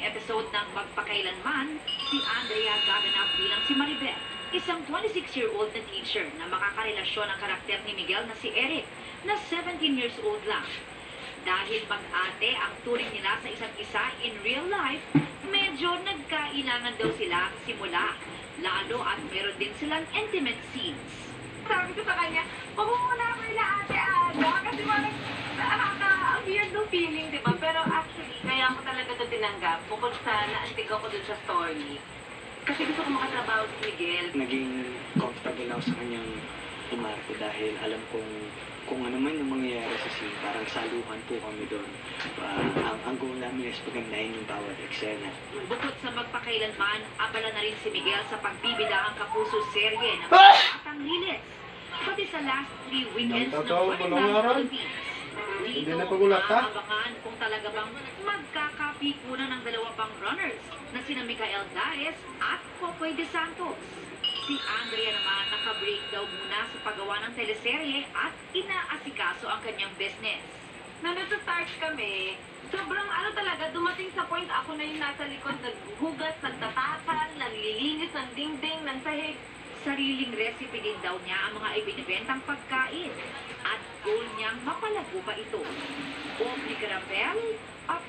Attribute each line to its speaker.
Speaker 1: episode ng Magpakailanman, si Andrea gaganap bilang si Maribel, isang 26-year-old na teacher na makakarelasyon ang karakter ni Miguel na si Eric, na 17 years old lang. Dahil mag-ate ang turing nila sa isa't isa in real life, medyo nagkailangan daw sila simula, lalo at meron din silang intimate scenes.
Speaker 2: Sabi ko sa kanya, pagmumuna ako nila Ate Ada, kasi parang ang weird ng feeling, di ba? Pero actually, kaya ako talaga ito tinanggap, bukod sa naantig ako dun sa story. Kasi gusto ko makatrabaho si Miguel.
Speaker 3: Naging comfortable ako sa kanyang umarte dahil alam kung ano man yung mangyayari sa scene, parang saluhan po kami doon. Ang goal namin is pagandahin yung bawat eksena.
Speaker 1: Bukod sa Magpakailanman, abala na rin si Miguel sa pagbibidahang kapuso serye ng Batang Lilis. Pati sa last 3 weekends ng Walang Philippines. Dito, abangan kung talaga bang magkakapikunan ng dalawa pang runners na sina Micael Daes at Popoy de Santos. Si Andrea naman naka-break daw muna sa paggawa ng teleserye at inaasikaso ang kanyang business.
Speaker 2: Nung nasa-start kami, sobrang talaga, dumating sa point ako na yung nasa likod, naghuhugas, nagtatakal, naglilinis ng dingding, ng sahig.
Speaker 1: Sariling recipe din daw niya ang mga ibinibentang pagkain at goal niyang mapalago pa ito. Aubrey Carabel,